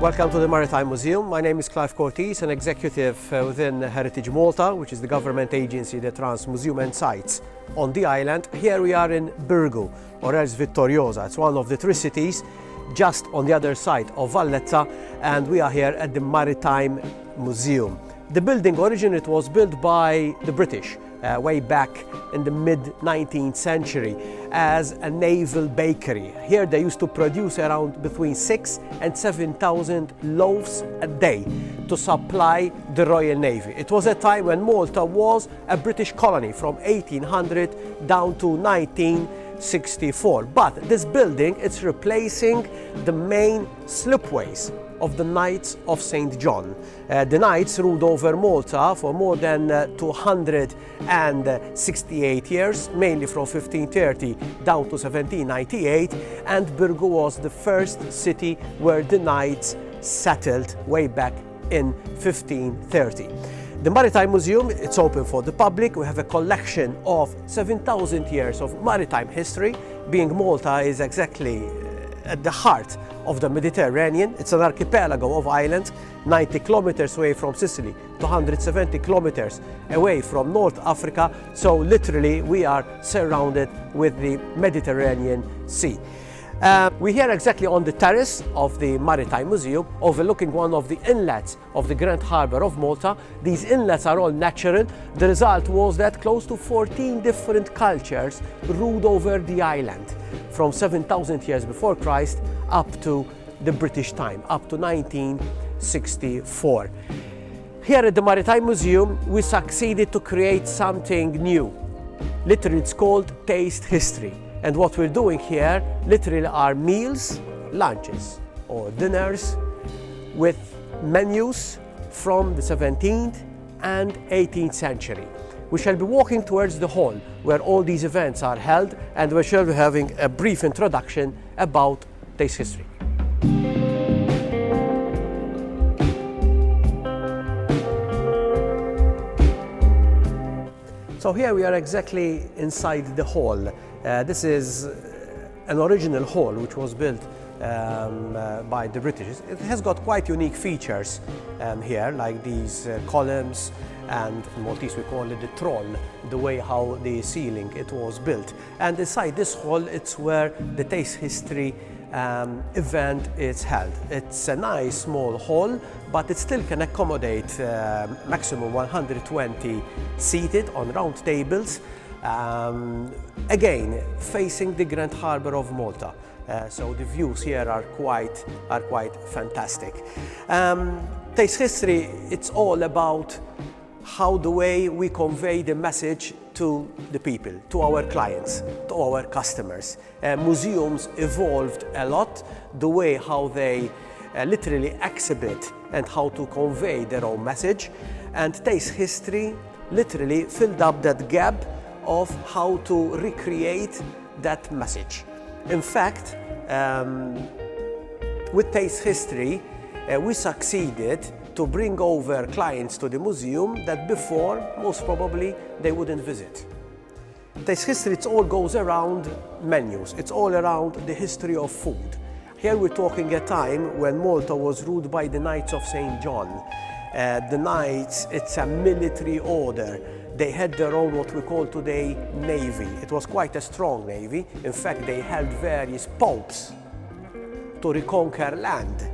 Welcome to the Maritime Museum. My name is Clive Cortis, an executive within Heritage Malta, which is the government agency that runs museum and sites on the island. Here we are in Birgu, or else Vittoriosa. It's one of the three cities just on the other side of Valletta, and we are here at the Maritime Museum. The building originally was built by the British way back in the mid-19th century as a naval bakery. Here they used to produce around between 6,000 and 7,000 loaves a day to supply the Royal Navy. It was a time when Malta was a British colony from 1800 down to 1964. But this building, it's replacing the main slipways of the Knights of St. John. The Knights ruled over Malta for more than 268 years, mainly from 1530 down to 1798, and Birgu was the first city where the Knights settled way back in 1530. The Maritime Museum, it's open for the public. We have a collection of 7,000 years of maritime history, being Malta is exactly at the heart of the Mediterranean. It's an archipelago of islands, 90 kilometers away from Sicily, 270 kilometers away from North Africa. So literally we are surrounded with the Mediterranean Sea. We're here exactly on the terrace of the Maritime Museum, overlooking one of the inlets of the Grand Harbour of Malta. These inlets are all natural. The result was that close to 14 different cultures ruled over the island from 7,000 years before Christ up to the British time, up to 1964. Here at the Maritime Museum, we succeeded to create something new. Literally, it's called Taste History. And what we're doing here literally are meals, lunches or dinners with menus from the 17th and 18th century. We shall be walking towards the hall where all these events are held, and we shall be having a brief introduction about taste history. So here we are exactly inside the hall. This is an original hall which was built by the British. It has got quite unique features here, like these columns, and in Maltese we call it the troll, the way how the ceiling it was built. And inside this hall, it's where the Taste History event is held. It's a nice small hall, but it still can accommodate maximum 120 seated on round tables, again facing the Grand Harbour of Malta. So the views here are quite fantastic. Taste History, it's all about how the way we convey the message to the people, to our clients, to our customers. Museums evolved a lot, the way how they literally exhibit and how to convey their own message. And Taste History literally filled up that gap of how to recreate that message. In fact, with Taste History, we succeeded to bring over clients to the museum that before, most probably, they wouldn't visit. Taste History, it all goes around menus. It's all around the history of food. Here we're talking a time when Malta was ruled by the Knights of St. John. The Knights, it's a military order. They had their own, what we call today, navy. It was quite a strong navy. In fact, they held various popes to reconquer land.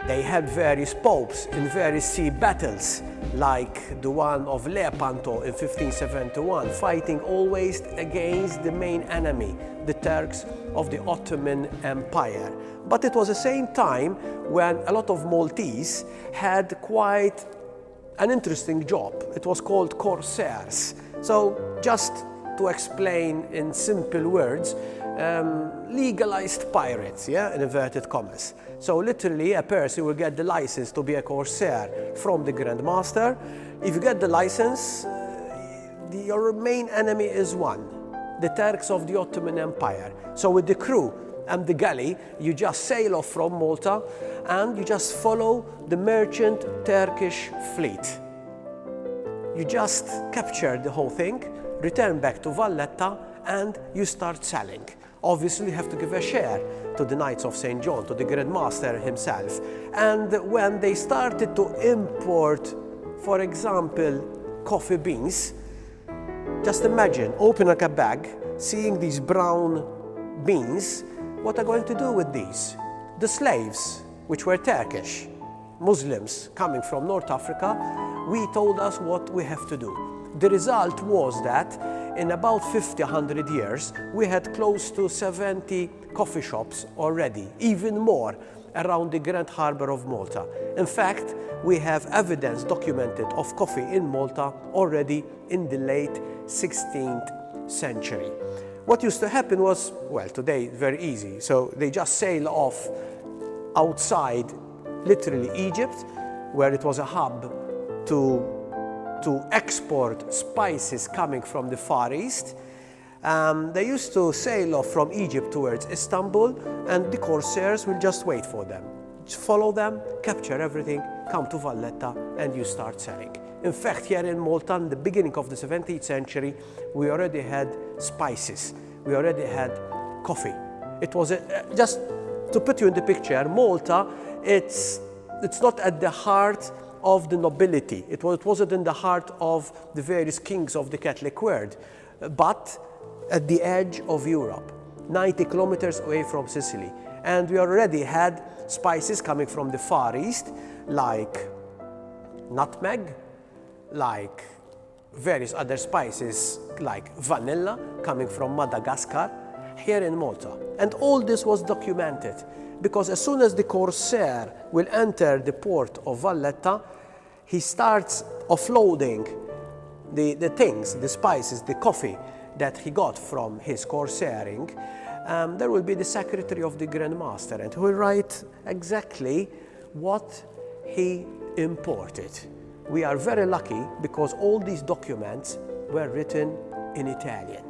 They had various popes in various sea battles, like the one of Lepanto in 1571, fighting always against the main enemy, the Turks of the Ottoman Empire. But it was the same time when a lot of Maltese had quite an interesting job. It was called corsairs. So just to explain in simple words, legalized pirates, yeah, in inverted commas. So literally a person will get the license to be a corsair from the Grand Master. If you get the license, your main enemy is one, the Turks of the Ottoman Empire. So with the crew and the galley, you just sail off from Malta and you just follow the merchant Turkish fleet. You just capture the whole thing, return back to Valletta, and you start selling. obviously have to give a share to the Knights of St. John, to the Grand Master himself. And when they started to import, for example, coffee beans, just imagine opening a bag, seeing these brown beans. What are going to do with these? The slaves, which were Turkish, Muslims coming from North Africa, we told us what we have to do. The result was that in about 100 years, we had close to 70 coffee shops already, even more, around the Grand Harbour of Malta. In fact, we have evidence documented of coffee in Malta already in the late 16th century. What used to happen was, well, today very easy. So they just sail off outside, literally Egypt, where it was a hub to export spices coming from the Far East. They used to sail off from Egypt towards Istanbul, and the corsairs will just wait for them. Just follow them, capture everything, come to Valletta, and you start selling. In fact, here in Malta, in the beginning of the 17th century, we already had spices. We already had coffee. It was just to put you in the picture, Malta, it's not at the heart of the nobility. It wasn't in the heart of the various kings of the Catholic world, but at the edge of Europe, 90 kilometers away from Sicily. And we already had spices coming from the Far East, like nutmeg, like various other spices like vanilla coming from Madagascar, here in Malta. And all this was documented, because as soon as the corsair will enter the port of Valletta, he starts offloading the things, the spices, the coffee that he got from his corsairing. There will be the secretary of the Grand Master, and he will write exactly what he imported. We are very lucky because all these documents were written in Italian.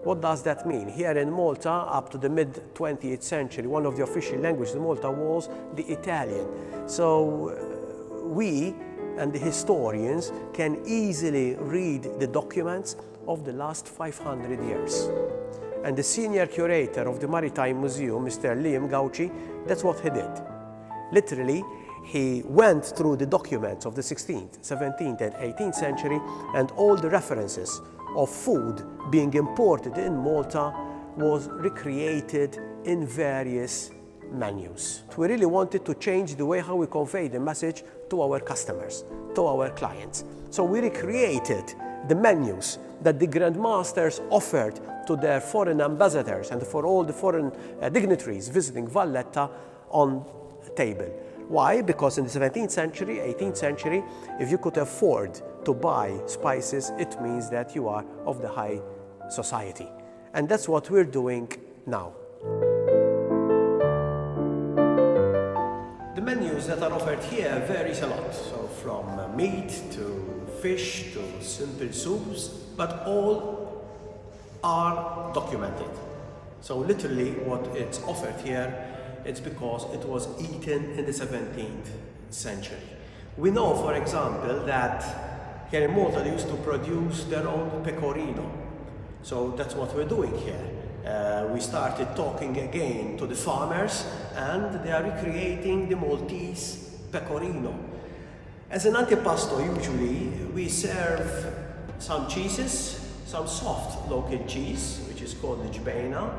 What does that mean? Here in Malta, up to the mid-20th century, one of the official languages in Malta was the Italian. So we and the historians can easily read the documents of the last 500 years. And the senior curator of the Maritime Museum, Mr. Liam Gauci, that's what he did. Literally, he went through the documents of the 16th, 17th and 18th century, and all the references of food being imported in Malta was recreated in various menus. We really wanted to change the way how we convey the message to our customers, to our clients. So we recreated the menus that the Grand Masters offered to their foreign ambassadors and for all the foreign dignitaries visiting Valletta on a table. Why? Because in the 17th century, 18th century, if you could afford to buy spices, it means that you are of the high society. And that's what we're doing now. The menus that are offered here varies a lot. So from meat to fish to simple soups, but all are documented. So literally what it's offered here, it's because it was eaten in the 17th century. We know, for example, that here in Malta they used to produce their own pecorino. So that's what we're doing here. We started talking again to the farmers, and they are recreating the Maltese pecorino. As an antipasto, usually we serve some cheeses, some soft local cheese, which is called the jbena,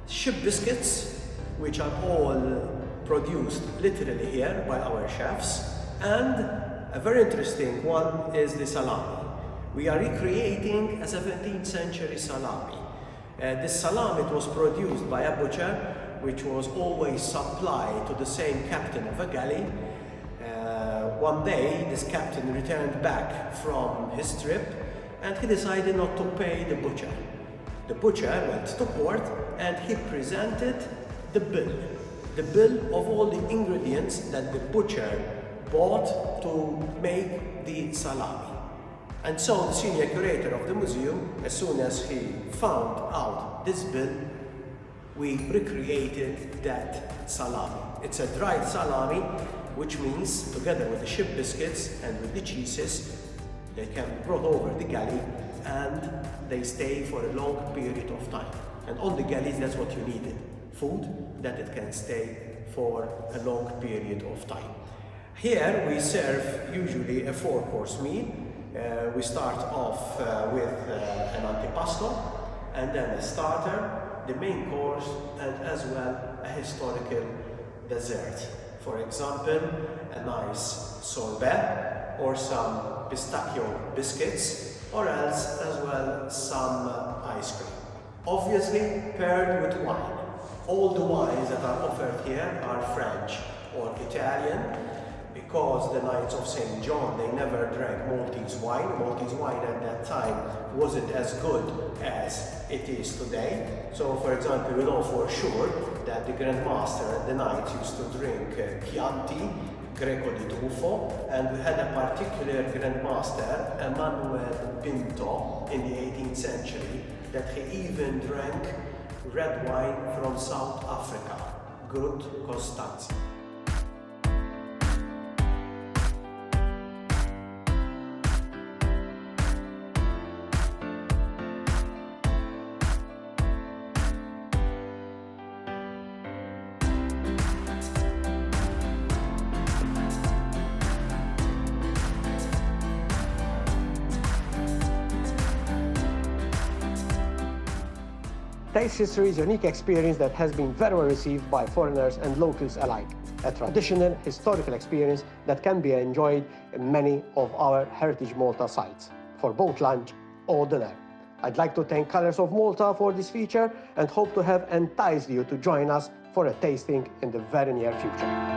ship biscuits, which are all produced literally here by our chefs, and a very interesting one is the salami. We are recreating a 17th century salami. This salami was produced by a butcher, which was always supplied to the same captain of a galley. One day, this captain returned back from his trip, and he decided not to pay the butcher. The butcher went to court, and he presented the bill of all the ingredients that the butcher bought to make the salami. And so the senior curator of the museum, as soon as he found out this bill, we recreated that salami. It's a dried salami, which means together with the ship biscuits and with the cheeses, they can be brought over the galley and they stay for a long period of time. And on the galleys, that's what you needed. Food that it can stay for a long period of time. Here we serve usually a 4-course meal. We start off with an antipasto, and then a starter, the main course, and as well a historical dessert. For example, a nice sorbet or some pistachio biscuits, or else as well some ice cream. Obviously paired with wine. All the wines that are offered here are French or Italian, because the Knights of St. John, they never drank Maltese wine. Maltese wine at that time wasn't as good as it is today. So, for example, we know for sure that the Grand Master and the Knights used to drink Chianti, Greco di Trufo, and we had a particular Grand Master, Emanuel Pinto, in the 18th century, that he even drank red wine from South Africa, Grut Constantia. Taste History is a unique experience that has been very well received by foreigners and locals alike. A traditional, historical experience that can be enjoyed in many of our Heritage Malta sites, for both lunch or dinner. I'd like to thank Colours of Malta for this feature and hope to have enticed you to join us for a tasting in the very near future.